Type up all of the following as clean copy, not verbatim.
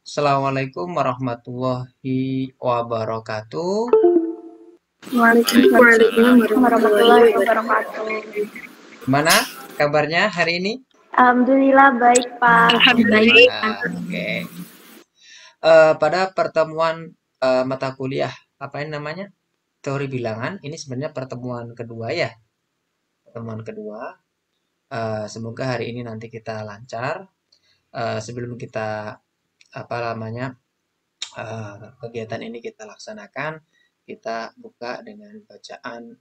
Assalamualaikum warahmatullahi wabarakatuh. Waalaikumsalam Waalaikumsalam warahmatullahi warahmatullahi wabarakatuh. wabarakatuh. Gimana kabarnya hari ini? Alhamdulillah baik, Pak. Alhamdulillah. Oke. Pada pertemuan mata kuliah apa ini namanya? Teori bilangan. Ini sebenarnya pertemuan kedua ya. Pertemuan kedua. Semoga hari ini nanti kita lancar. Sebelum kita apa namanya kegiatan ini kita laksanakan, kita buka dengan bacaan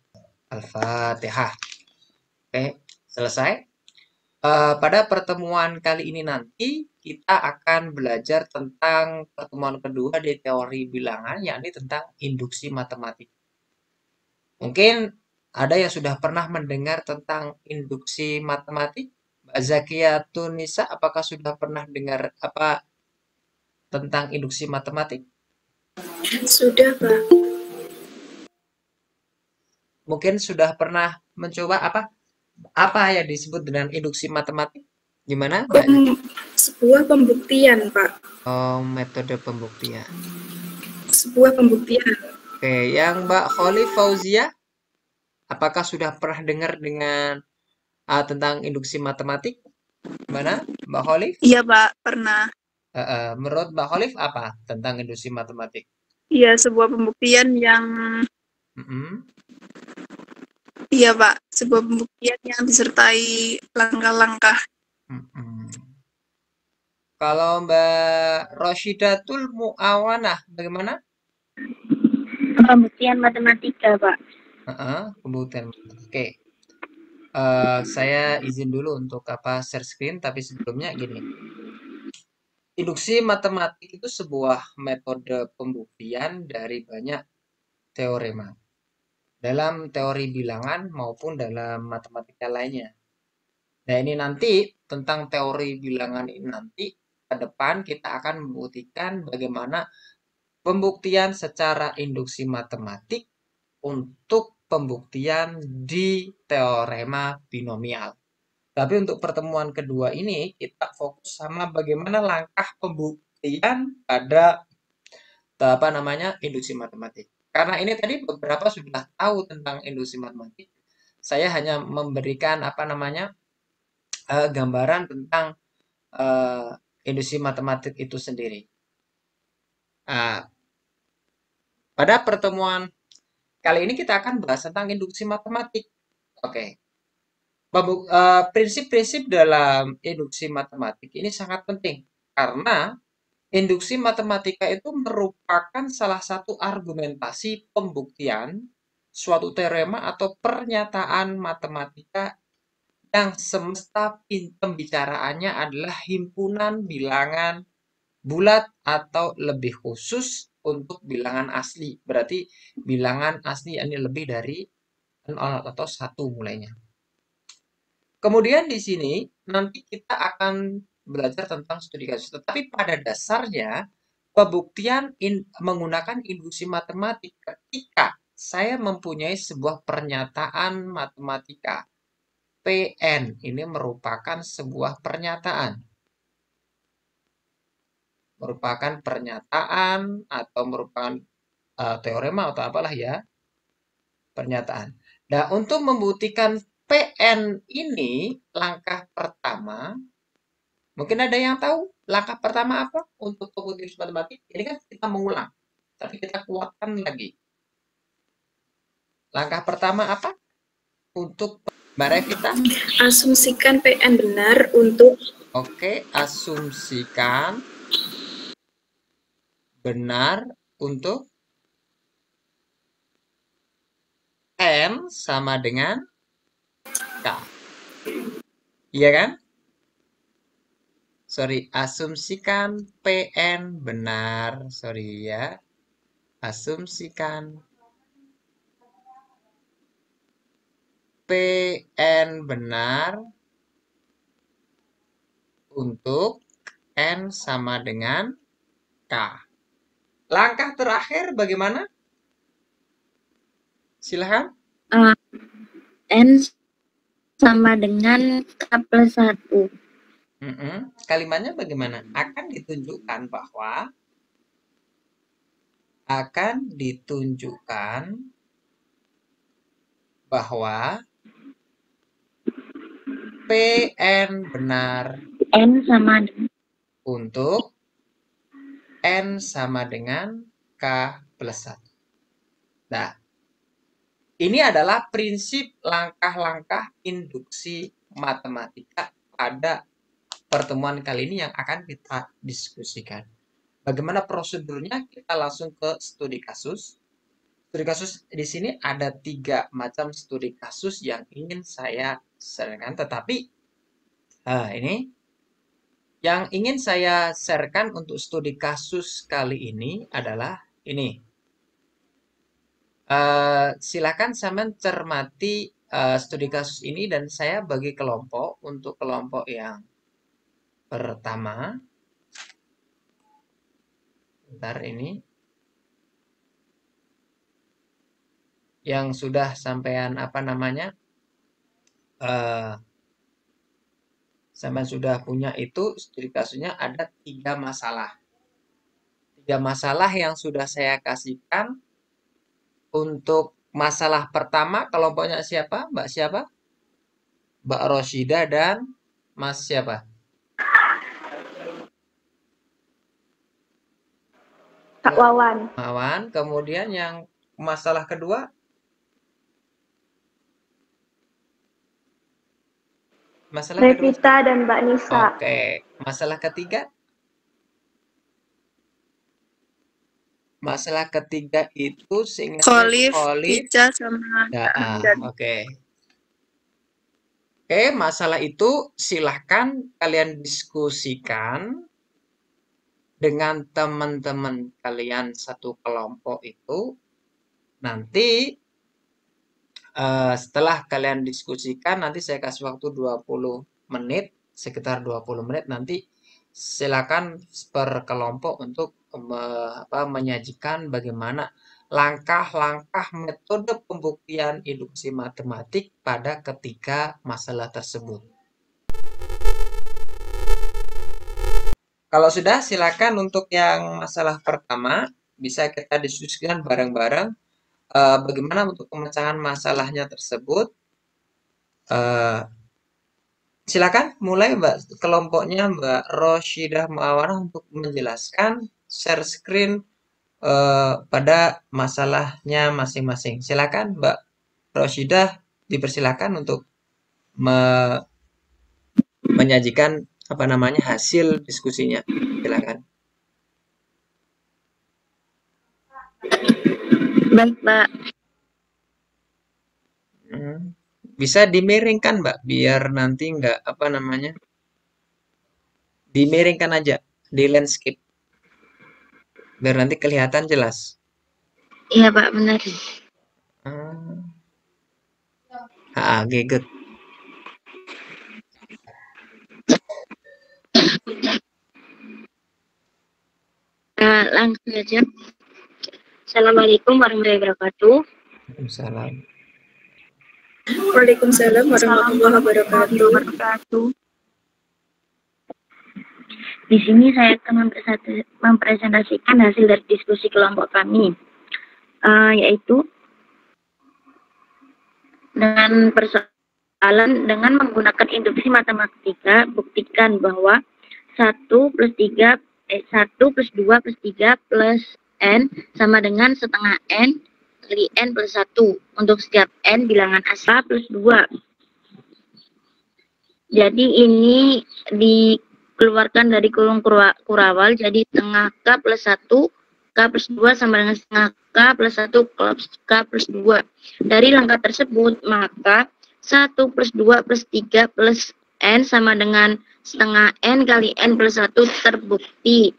Al-Fatihah. Oke, selesai. Pada pertemuan kali ini nanti kita akan belajar tentang pertemuan kedua di teori bilangan, yakni tentang induksi matematik. Mungkin ada yang sudah pernah mendengar tentang induksi matematik. Mbak Zakia Tunisa, apakah sudah pernah dengar apa tentang induksi matematik? Sudah, Pak. Mungkin sudah pernah mencoba apa yang disebut dengan induksi matematik? Gimana, Mbak? Sebuah pembuktian, Pak. Oh, metode pembuktian. Sebuah pembuktian. Oke, yang Mbak Kholi Fauzia, apakah sudah pernah dengar dengan tentang induksi matematik? Gimana, Mbak Khalif? Iya, Pak, pernah. Menurut Mbak Khalif apa tentang induksi matematik? Iya, sebuah pembuktian yang Mm-mm. iya, Pak, sebuah pembuktian yang disertai langkah-langkah. Mm-mm. Kalau Mbak Roshidatul Muawanah, bagaimana? Pembuktian matematika, Pak. Pembuktian. Oke. Saya izin dulu untuk share screen, tapi sebelumnya gini. Induksi matematik itu sebuah metode pembuktian dari banyak teorema dalam teori bilangan maupun dalam matematika lainnya. Nah, ini nanti tentang teori bilangan ini nanti ke depan kita akan membuktikan bagaimana pembuktian secara induksi matematik untuk pembuktian di teorema binomial. Tapi untuk pertemuan kedua ini kita fokus sama bagaimana langkah pembuktian pada apa namanya induksi matematik. Karena ini tadi beberapa sudah tahu tentang induksi matematik. Saya hanya memberikan apa namanya gambaran tentang induksi matematik itu sendiri. Nah, pada pertemuan kali ini kita akan bahas tentang induksi matematik. Oke. Prinsip-prinsip dalam induksi matematik ini sangat penting karena induksi matematika itu merupakan salah satu argumentasi pembuktian suatu teorema atau pernyataan matematika yang semesta pembicaraannya adalah himpunan bilangan bulat atau lebih khusus untuk bilangan asli. Berarti bilangan asli ini lebih dari 0 atau 1 mulainya. Kemudian di sini nanti kita akan belajar tentang studi kasus. Tetapi pada dasarnya pembuktian menggunakan induksi matematik ketika saya mempunyai sebuah pernyataan matematika. PN ini merupakan sebuah pernyataan. Merupakan pernyataan atau merupakan teorema atau apalah ya. Pernyataan. Nah, untuk membuktikan PN ini langkah pertama, mungkin ada yang tahu langkah pertama apa untuk pembuktian matematik? Ini kan kita mengulang, tapi kita kuatkan lagi. Langkah pertama apa? Untuk Mbak Revita? Asumsikan PN benar untuk Oke, asumsikan benar untuk N sama dengan K. Iya kan? Sorry, asumsikan PN benar. Sorry ya. Asumsikan PN benar untuk N sama dengan K. Langkah terakhir bagaimana? Silahkan. N sama dengan K plus 1. Kalimatnya bagaimana? Akan ditunjukkan bahwa PN benar N sama untuk N sama dengan K plus 1. Nah, ini adalah prinsip langkah-langkah induksi matematika pada pertemuan kali ini yang akan kita diskusikan. Bagaimana prosedurnya? Kita langsung ke studi kasus. Studi kasus di sini ada 3 macam studi kasus yang ingin saya sharekan. Tetapi ini yang ingin saya sharekan untuk studi kasus kali ini adalah ini. Silakan saya cermati studi kasus ini dan saya bagi kelompok. Untuk kelompok yang pertama, bentar ini, yang sudah sampean sampean sudah punya itu studi kasusnya ada 3 masalah. 3 masalah yang sudah saya kasihkan. Untuk masalah pertama kelompoknya siapa? Mbak siapa? Mbak Roshida dan Mas siapa? Kak Wawan. Wawan. Kemudian yang masalah kedua? Masalah kedua. Revita dan Mbak Nisa. Oke. Masalah ketiga? Masalah ketiga itu Kholif, Kholif, Ica, sama Hamdan. Oke. Oke, masalah itu silahkan kalian diskusikan dengan teman-teman kalian satu kelompok itu. Nanti setelah kalian diskusikan, nanti saya kasih waktu 20 menit, sekitar 20 menit. Nanti silakan per kelompok untuk menyajikan bagaimana langkah-langkah metode pembuktian induksi matematik pada ketiga masalah tersebut. Kalau sudah, silakan untuk yang masalah pertama bisa kita diskusikan bareng-bareng bagaimana untuk pemecahan masalahnya tersebut. Silakan mulai Mbak, kelompoknya Mbak Roshidah Muawarah untuk menjelaskan, share screen pada masalahnya masing-masing. Silakan Mbak Roshidah, dipersilakan untuk menyajikan hasil diskusinya. Silakan. Baik, Mbak. Bisa dimiringkan, Mbak, biar nanti nggak dimiringkan aja di landscape. Biar nanti kelihatan jelas. Iya, Pak, benar. Oke, good. Langsung aja. Assalamualaikum warahmatullahi wabarakatuh. Waalaikumsalam. Waalaikumsalam warahmatullahi wabarakatuh. Di sini saya akan mempresentasikan hasil dari diskusi kelompok kami, yaitu dengan persoalan dengan menggunakan induksi matematika, buktikan bahwa 1 plus 2 plus 3 plus N sama dengan setengah N kali N plus 1 untuk setiap N bilangan asal plus 2. Jadi ini dikeluarkan dari kurung kurawal, jadi setengah K plus 1, K plus 2 sama dengan setengah K plus 1 K plus 2. Dari langkah tersebut, maka 1 plus 2 plus 3 plus N sama dengan setengah N kali N plus 1 terbukti.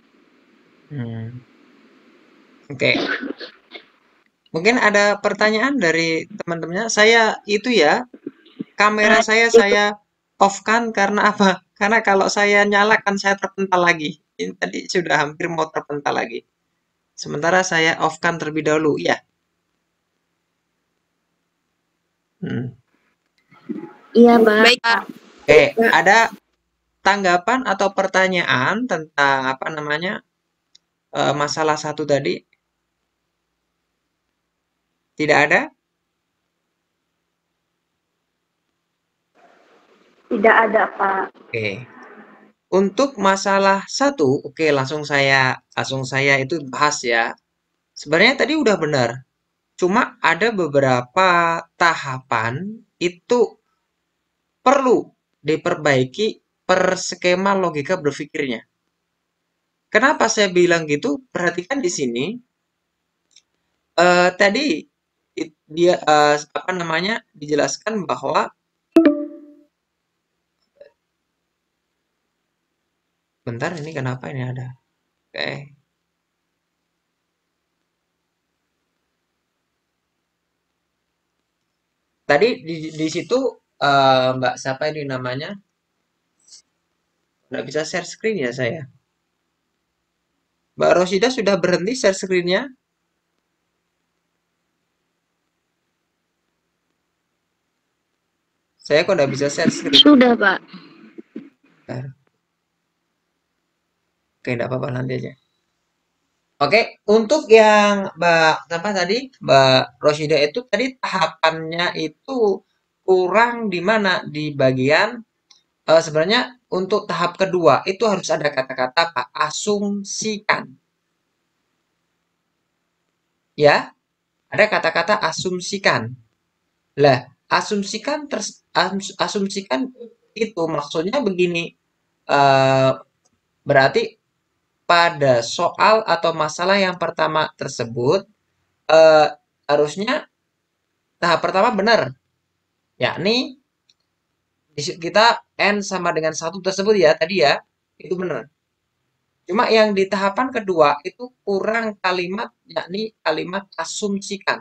Oke. Mungkin ada pertanyaan dari teman-temannya. Saya kamera saya off-kan karena apa? Karena kalau saya nyalakan saya terpental lagi. Ini tadi sudah hampir mau terpental lagi. Sementara saya off-kan terlebih dahulu, ya. Iya, Pak. Baik, Pak. Oke, ada tanggapan atau pertanyaan tentang apa namanya masalah satu tadi? Tidak ada? Tidak ada, Pak. Oke. Untuk masalah satu, oke langsung saya itu bahas ya. Sebenarnya tadi udah benar. Cuma ada beberapa tahapan itu perlu diperbaiki per skema logika berpikirnya. Kenapa saya bilang gitu? Perhatikan di sini. Tadi dia apa namanya dijelaskan bahwa bentar ini kenapa ini ada? Oke. Tadi di situ Mbak siapa ini namanya? Nggak bisa share screen ya saya. Mbak Rosida sudah berhenti share screen-nya? Saya kok nggak bisa share screen. Sudah, Pak. Bentar. Oke, nggak apa-apa nanti aja. Oke, untuk yang Mbak apa tadi Mbak Rosida itu tadi tahapannya itu kurang di mana? Di bagian sebenarnya untuk tahap kedua itu harus ada kata-kata apa? Asumsikan. Ya, ada kata-kata asumsikan. Lah, asumsikan itu maksudnya begini. eh, Berarti pada soal atau masalah yang pertama tersebut eh, harusnya tahap pertama benar, yakni kita n sama dengan satu tersebut ya tadi ya itu benar. Cuma yang di tahapan kedua itu kurang kalimat, yakni kalimat asumsikan.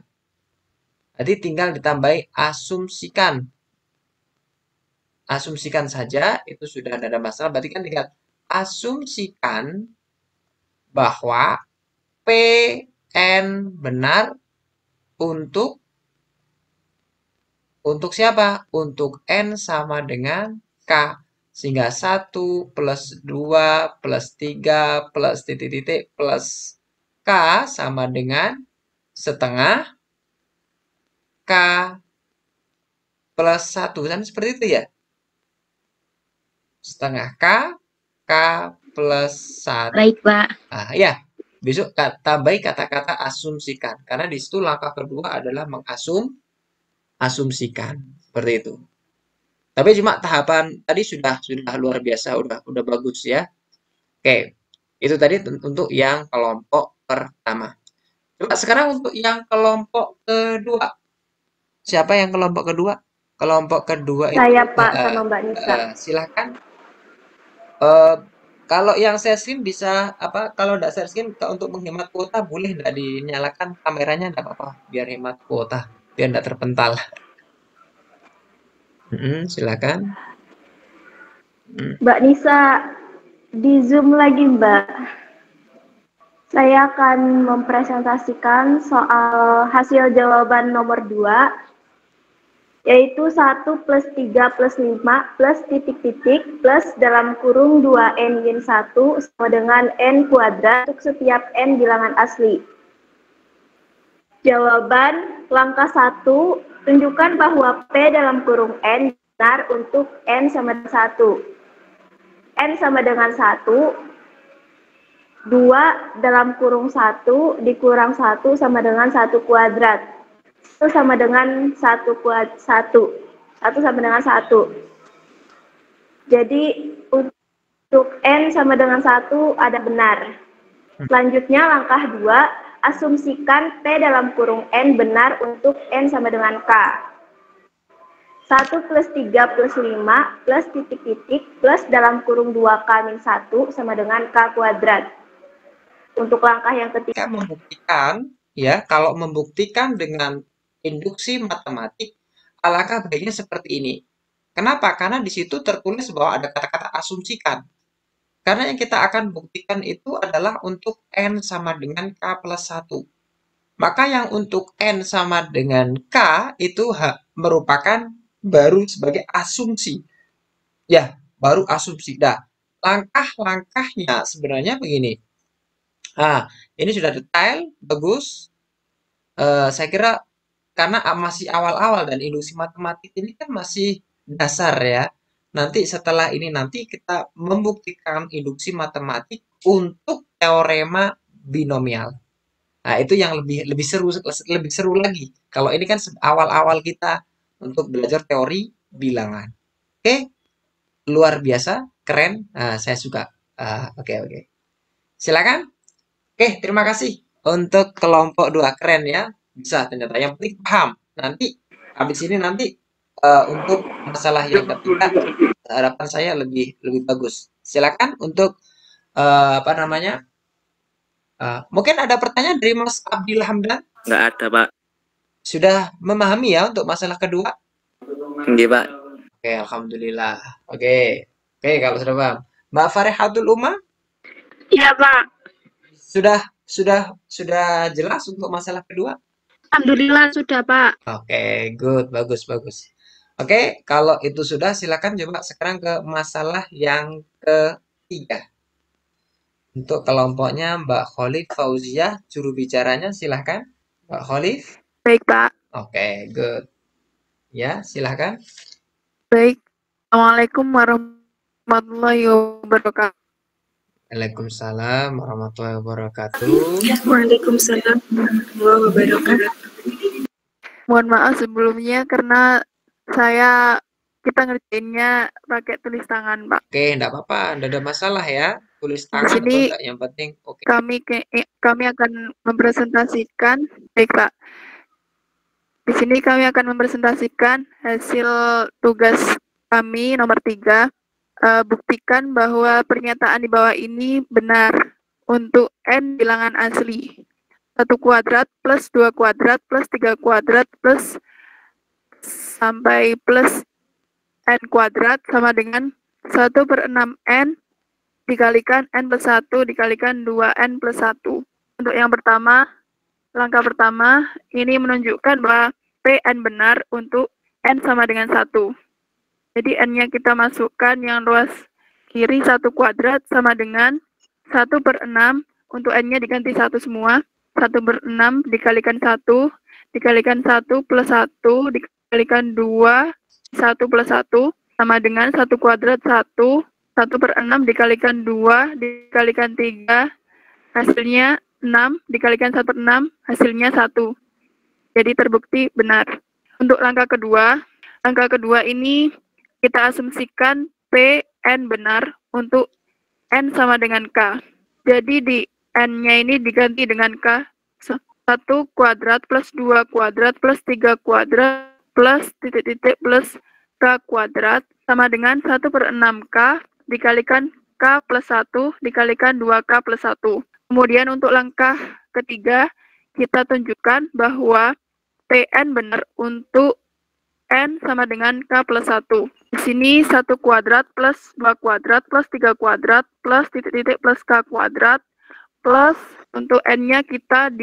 Jadi tinggal ditambahi asumsikan. Asumsikan saja itu sudah tidak ada masalah. Berarti kan tinggal asumsikan bahwa PN benar untuk siapa? Untuk N sama dengan K. Sehingga 1 plus 2 plus 3 plus titik-titik plus K sama dengan setengah K plus 1. Kan seperti itu ya? Setengah K, K plus 1. Baik, Pak. Nah, ya. Besok tambahi kata-kata asumsikan. Karena di situ langkah kedua adalah mengasumsikan. Seperti itu. Tapi cuma tahapan tadi sudah luar biasa, udah bagus ya. Oke, itu tadi untuk yang kelompok pertama. Coba sekarang untuk yang kelompok kedua. Siapa yang kelompok kedua? Kelompok kedua itu Saya, Pak, sama Mbak Nisa. silakan. Eh, kalau yang share screen bisa apa? Kalau tidak share screen untuk menghemat kuota boleh tidak dinyalakan kameranya tidak apa-apa, biar hemat kuota, biar tidak terpental. Silakan. Mbak Nisa, di Zoom lagi, Mbak. Saya akan mempresentasikan soal hasil jawaban nomor 2, yaitu 1 plus 3 plus 5 plus titik-titik plus dalam kurung 2n-1 sama dengan n kuadrat untuk setiap n bilangan asli. Jawaban langkah 1, tunjukkan bahwa P dalam kurung n benar untuk n sama dengan 1. N sama dengan 1, 2 dalam kurung 1 dikurang 1 sama dengan 1 kuadrat. 1 sama dengan 1 kuadrat 1. 1 sama dengan 1. Jadi untuk N sama dengan 1 ada benar. Selanjutnya langkah 2, asumsikan P dalam kurung N benar untuk N sama dengan K. 1 plus 3 plus 5 plus titik-titik plus dalam kurung 2K min 1 sama dengan K kuadrat. Untuk langkah yang ketiga membuktikan ya, kalau membuktikan dengan induksi matematik, alangkah baiknya seperti ini. Kenapa? Karena di situ tertulis bahwa ada kata-kata asumsikan. Karena yang kita akan buktikan itu adalah untuk N sama dengan K plus 1. Maka yang untuk N sama dengan K itu merupakan baru sebagai asumsi. Ya, baru asumsi. Nah, langkah-langkahnya sebenarnya begini. Nah, ini sudah detail, bagus. Saya kira karena masih awal-awal dan induksi matematik ini kan masih dasar ya. Nanti setelah ini nanti kita membuktikan induksi matematik untuk teorema binomial. Nah, itu yang lebih seru lagi. Kalau ini kan awal-awal kita untuk belajar teori bilangan. Oke, luar biasa, keren. Nah, saya suka. Oke, oke. Silakan. Oke, terima kasih untuk kelompok 2. Keren ya. Bisa ternyata. Yang penting paham. Nanti habis ini nanti untuk masalah yang ketiga harapan saya lebih lebih bagus. Silakan untuk apa namanya? Mungkin ada pertanyaan dari Mas Abdil Hamdan? Nggak ada, Pak. Sudah memahami ya untuk masalah kedua? Nggih, Pak. Oke, alhamdulillah. Oke. Oke, kalau sudah paham. Mbak Farehatul Uma? Iya, Pak. Sudah jelas untuk masalah kedua? Alhamdulillah sudah, Pak. Oke, good, bagus, bagus. Oke, kalau itu sudah, silakan coba sekarang ke masalah yang ketiga. Untuk kelompoknya Mbak Khalif Fauziah, juru bicaranya silahkan. Mbak Khalif. Baik, Pak. Oke, good. Ya, silahkan. Baik. Assalamualaikum warahmatullahi wabarakatuh. Waalaikumsalam warahmatullahi wabarakatuh. Waalaikumsalam warahmatullahi wabarakatuh. Mohon maaf sebelumnya karena kita ngerjainnya pakai tulis tangan, Pak. Oke, enggak apa-apa, enggak ada masalah ya. Tulis Di tangan atau sini enggak, yang penting oke. kami akan mempresentasikan, baik, Pak. Di sini kami akan mempresentasikan hasil tugas kami nomor 3. Buktikan bahwa pernyataan di bawah ini benar untuk n bilangan asli. 1 kuadrat plus 2 kuadrat plus 3 kuadrat plus sampai plus n kuadrat sama dengan 1/6n dikalikan n plus 1 dikalikan 2n plus 1. Untuk yang pertama, langkah pertama, ini menunjukkan bahwa Pn benar untuk n sama dengan 1. Jadi n-nya kita masukkan yang luas kiri 1 kuadrat sama dengan 1/6. Untuk n-nya diganti 1 semua. 1/6 dikalikan 1, dikalikan 1 plus 1, dikalikan 2, 1 plus 1, sama dengan 1 kuadrat 1, 1/6 dikalikan 2, dikalikan 3, hasilnya 6, dikalikan 1/6, hasilnya 1. Jadi terbukti benar. Untuk langkah kedua ini kita asumsikan Pn benar untuk n sama dengan k. Jadi di n-nya ini diganti dengan k. 1 kuadrat plus 2 kuadrat plus 3 kuadrat plus titik-titik plus k kuadrat sama dengan 1/6k dikalikan k plus 1 dikalikan 2k plus 1. Kemudian untuk langkah ketiga, kita tunjukkan bahwa Pn benar untuk n sama dengan k plus 1. Di sini 1 kuadrat plus 2 kuadrat plus 3 kuadrat plus titik-titik plus k kuadrat plus untuk n-nya kita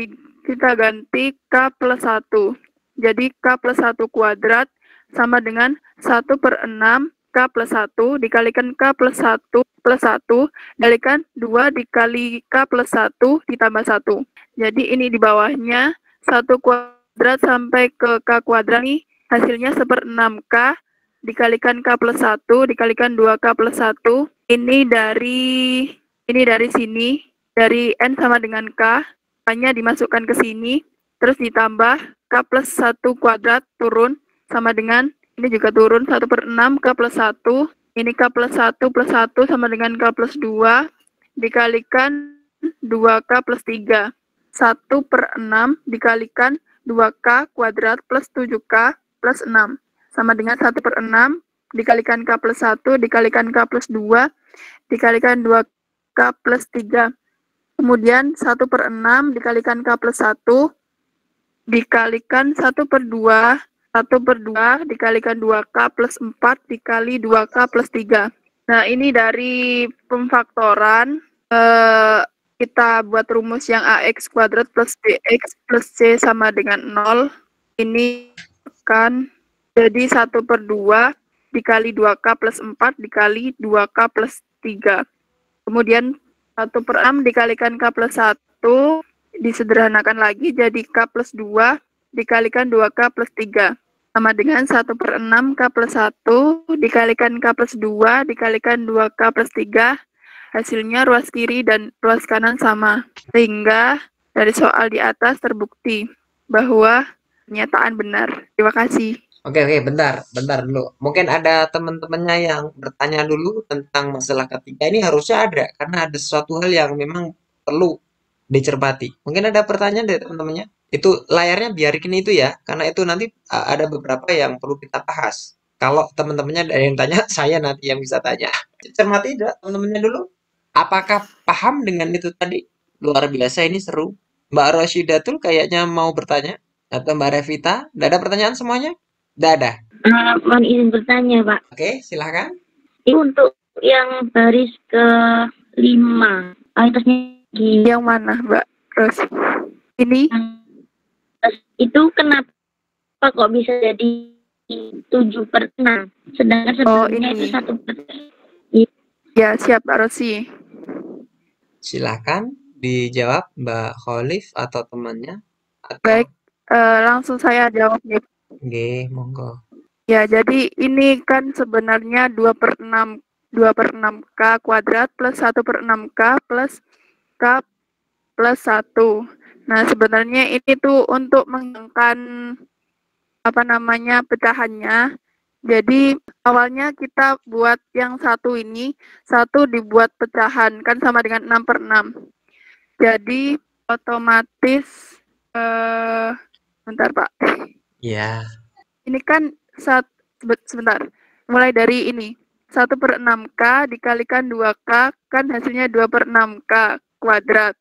ganti k plus 1. Jadi k plus 1 kuadrat sama dengan 1/6 k plus 1 dikalikan k plus 1 plus 1 dikalikan 2 dikali k plus 1 ditambah 1. Jadi ini di bawahnya 1 kuadrat sampai ke k kuadrat ini hasilnya 1/6k dikalikan k plus 1 dikalikan 2k plus 1. Ini dari sini, dari n sama dengan k, hanya dimasukkan ke sini, terus ditambah k plus 1 kuadrat turun sama dengan, ini juga turun 1/6 k plus 1, ini k plus 1 plus 1 sama dengan k plus 2, dikalikan 2k plus 3. 1/6 dikalikan 2k kuadrat plus 7k plus 6 sama dengan 1/6 dikalikan k plus 1 dikalikan k plus 2 dikalikan 2k plus 3. Kemudian 1/6 dikalikan k plus 1 dikalikan 1/2 dikalikan 2k plus 4 dikali 2k plus 3. Nah, ini dari pemfaktoran kita buat rumus yang ax kuadrat plus bx plus c sama dengan 0. Ini kan jadi 1/2 dikali 2K plus 4 dikali 2K plus 3. Kemudian 1/6 dikalikan K plus 1 disederhanakan lagi jadi K plus 2 dikalikan 2K plus 3. Sama dengan 1/6 K plus 1 dikalikan K plus 2 dikalikan 2K plus 3. Hasilnya ruas kiri dan ruas kanan sama. Sehingga dari soal di atas terbukti bahwa pernyataan benar. Terima kasih. Oke, bentar dulu. Mungkin ada teman-temannya yang bertanya dulu tentang masalah ketiga. Ini harusnya ada, karena ada sesuatu hal yang memang perlu dicermati. Mungkin ada pertanyaan dari teman-temannya? Itu layarnya biarkan itu ya, karena itu nanti ada beberapa yang perlu kita bahas. Kalau teman-temannya ada yang tanya, saya nanti yang bisa tanya. Cermati teman-temannya dulu. Apakah paham dengan itu tadi? Luar biasa, ini seru. Mbak Rosyidatul kayaknya mau bertanya. Atau Mbak Revita? Tidak ada pertanyaan semuanya? Tidak ada? Mohon izin bertanya, Pak. Oke, silahkan. Ini untuk yang baris ke-5. Atasnya Yang mana, Mbak Ros? Ini? Itu kenapa kok bisa jadi 7/6? Sedangkan sebelumnya itu 1/6. Ya, siap Mbak Rosi. Silahkan dijawab Mbak Khalif atau temannya. Atau... Baik, langsung saya jawab nih. Oke, monggo. Ya, jadi ini kan sebenarnya 2/6K kuadrat plus 1/6K plus K plus 1. Nah, sebenarnya ini tuh untuk menghilangkan pecahannya. Jadi awalnya kita buat yang satu ini, satu dibuat pecahan, kan sama dengan 6/6. Jadi otomatis, bentar Pak. Ya. Ini kan, sebentar, mulai dari ini, 1/6K dikalikan 2K, kan hasilnya 2/6K kuadrat.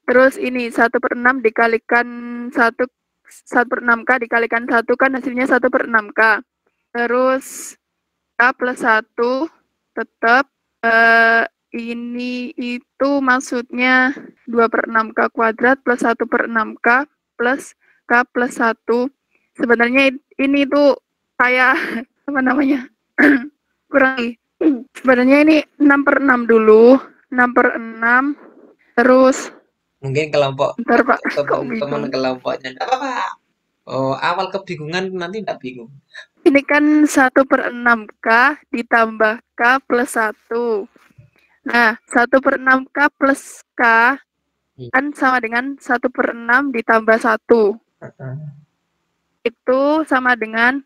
Terus ini 1/6 dikalikan 1/6K dikalikan 1, kan hasilnya 1/6K. Terus K plus 1 tetap ini itu maksudnya 2/6K kuadrat plus 1/6K plus K plus 1. Sebenarnya ini tuh kayak kurangi. Sebenarnya ini 6/6 dulu, 6/6 terus mungkin kelompok teman-teman kelompoknya enggak apa-apa. Oh, awal kebingungan nanti enggak bingung. Ini kan 1/6K ditambah K plus 1. Nah, 1/6K plus K kan sama dengan 1/6 ditambah 1. Itu sama dengan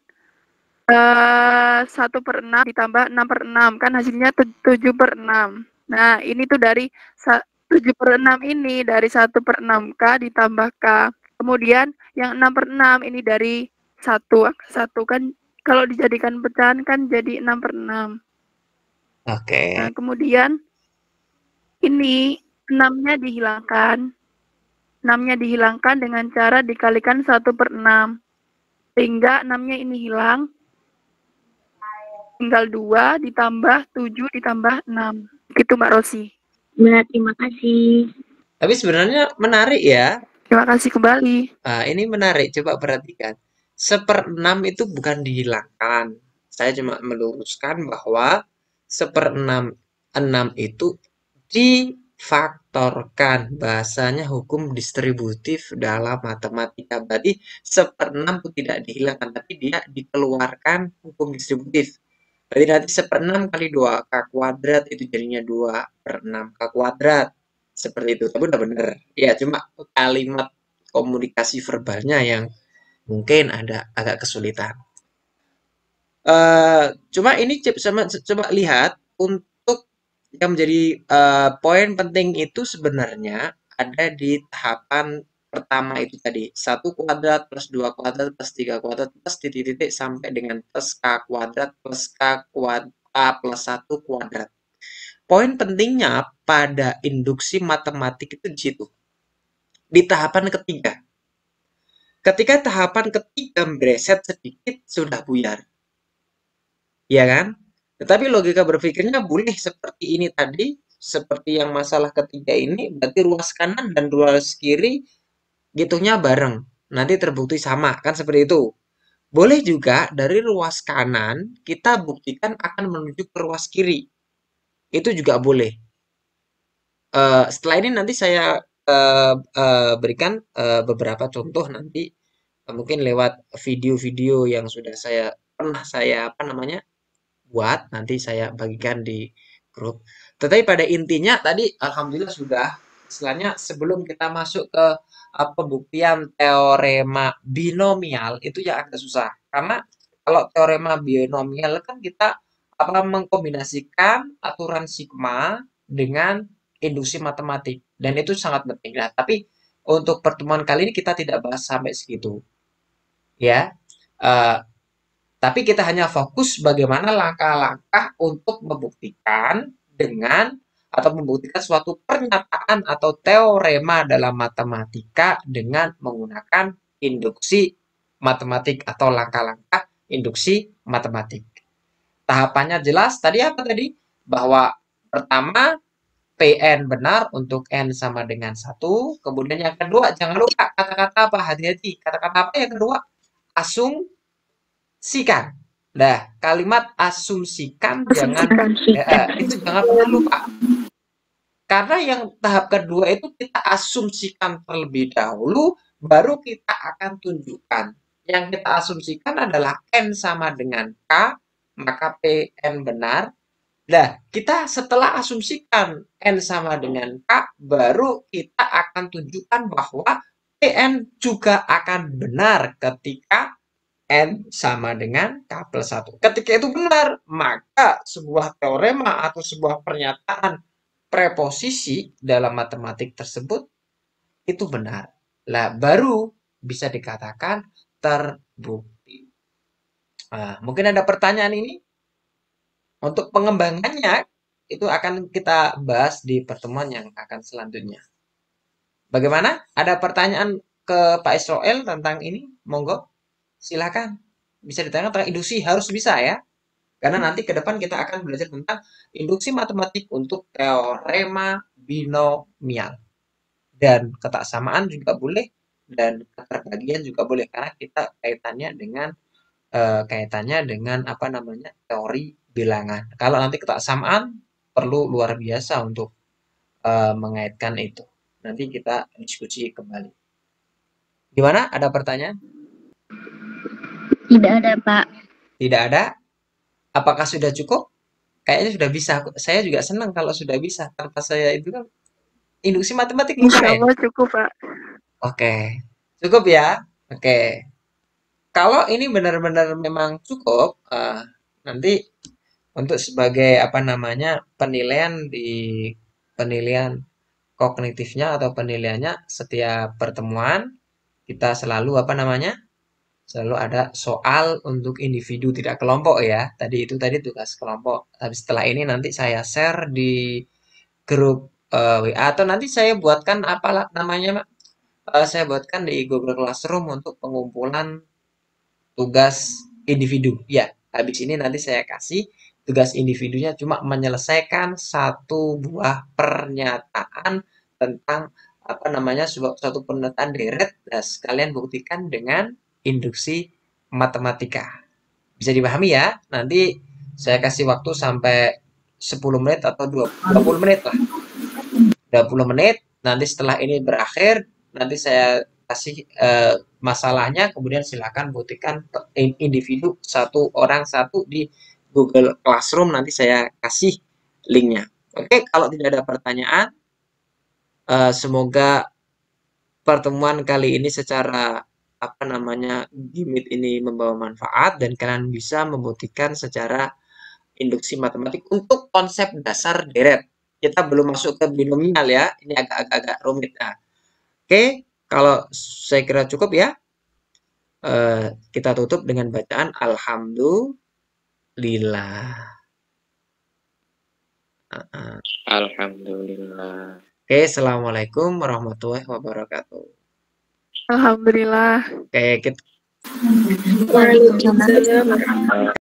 1/6 ditambah 6/6, kan hasilnya 7/6. Nah, ini tuh dari 7/6 ini dari 1/6K ditambah K. Kemudian yang 6/6 ini dari 1 kan kalau dijadikan pecahan kan jadi 6/6. Oke. Nah, kemudian ini 6-nya dihilangkan. 6-nya dihilangkan dengan cara dikalikan 1/6. Sehingga 6-nya ini hilang. Tinggal 2 ditambah 7 ditambah 6. Gitu Mbak Rosi. Ya, terima kasih. Tapi sebenarnya menarik ya. Terima kasih kembali. Nah, ini menarik. Coba perhatikan. 1/6 itu bukan dihilangkan. Saya cuma meluruskan bahwa 1/6 itu difaktorkan. Bahasanya hukum distributif dalam matematika. Berarti 1/6 itu tidak dihilangkan, tapi dia dikeluarkan hukum distributif. Berarti nanti 1/6 kali 2K kuadrat itu jadinya 2/6K kuadrat. Seperti itu. Tapi udah bener. Ya, cuma kalimat komunikasi verbalnya yang mungkin ada agak kesulitan. Cuma ini coba lihat untuk yang menjadi poin penting itu sebenarnya ada di tahapan pertama itu tadi. 1 kuadrat plus 2 kuadrat plus 3 kuadrat plus titik-titik sampai dengan plus K kuadrat plus K plus 1 kuadrat. Poin pentingnya pada induksi matematik itu di situ. Di tahapan ketiga. Ketika tahapan ketiga bereset sedikit, sudah buyar. Ya kan? Tetapi logika berpikirnya boleh seperti ini tadi, seperti yang masalah ketiga ini, berarti ruas kanan dan ruas kiri hitungnya bareng. Nanti terbukti sama, kan seperti itu. Boleh juga dari ruas kanan kita buktikan akan menuju ke ruas kiri. Itu juga boleh. Setelah ini nanti saya berikan beberapa contoh nanti mungkin lewat video-video yang sudah pernah saya buat, nanti saya bagikan di grup. Tetapi pada intinya tadi alhamdulillah sudah, istilahnya sebelum kita masuk ke pembuktian teorema binomial itu yang agak susah. Karena kalau teorema binomial kan kita mengkombinasikan aturan sigma dengan induksi matematik dan itu sangat penting. Nah, tapi untuk pertemuan kali ini kita tidak bahas sampai segitu. Ya. Tapi kita hanya fokus bagaimana langkah-langkah untuk membuktikan membuktikan suatu pernyataan atau teorema dalam matematika dengan menggunakan induksi matematik atau langkah-langkah induksi matematik. Tahapannya jelas tadi apa tadi? Bahwa pertama Pn benar untuk N sama dengan 1. Kemudian yang kedua, jangan lupa kata-kata apa? Hati-hati. Kata-kata apa yang kedua? Asumsikan. Nah, kalimat asumsikan jangan itu jangan pernah lupa. Karena yang tahap kedua itu kita asumsikan terlebih dahulu, baru kita akan tunjukkan. Yang kita asumsikan adalah N sama dengan K, maka Pn benar. Nah, kita setelah asumsikan N sama dengan K, baru kita akan tunjukkan bahwa Pn juga akan benar ketika N sama dengan K plus 1. Ketika itu benar, maka sebuah teorema atau sebuah pernyataan preposisi dalam matematik tersebut itu benar. Lah, baru bisa dikatakan terbukti. Nah, mungkin ada pertanyaan ini? Untuk pengembangannya, itu akan kita bahas di pertemuan yang akan selanjutnya. Bagaimana? Ada pertanyaan ke Pak Israel tentang ini? Monggo, silakan. Bisa ditanyakan tentang induksi, harus bisa ya. Karena nanti ke depan kita akan belajar tentang induksi matematik untuk teorema binomial. Dan ketaksamaan juga boleh, dan keterbagian juga boleh, karena kita kaitannya dengan teori bilangan. Kalau nanti ketaksamaan perlu luar biasa untuk mengaitkan itu. Nanti kita diskusi kembali. Gimana? Ada pertanyaan? Tidak ada, Pak. Tidak ada? Apakah sudah cukup? Kayaknya sudah bisa. Saya juga senang kalau sudah bisa. Tanpa saya itu kan induksi matematik lupa Insya ya. Allah cukup, Pak. Oke. Cukup ya? Oke. Kalau ini benar-benar memang cukup, nanti untuk sebagai penilaian kognitifnya atau penilaiannya setiap pertemuan kita selalu selalu ada soal untuk individu tidak kelompok ya. Tadi tugas kelompok. Tapi setelah ini nanti saya share di grup WA atau nanti saya buatkan saya buatkan di Google Classroom untuk pengumpulan tugas individu. Ya, habis ini nanti saya kasih tugas individunya cuma menyelesaikan satu buah pernyataan tentang suatu pernyataan deret, dan sekalian buktikan dengan induksi matematika. Bisa dipahami ya? Nanti saya kasih waktu sampai 10 menit atau 20 menit lah. 20 menit, nanti setelah ini berakhir, nanti saya kasih masalahnya, kemudian silakan buktikan individu satu orang satu di Google Classroom, nanti saya kasih linknya. Oke, kalau tidak ada pertanyaan, semoga pertemuan kali ini secara Gimit ini membawa manfaat dan kalian bisa membuktikan secara induksi matematik untuk konsep dasar deret. Kita belum masuk ke binomial ya, ini agak rumit. Nah, oke, kalau saya kira cukup ya. Kita tutup dengan bacaan Alhamdulillah. Alhamdulillah. Oke, assalamualaikum warahmatullahi wabarakatuh. Alhamdulillah. Oke, kita Waalaikumsalam.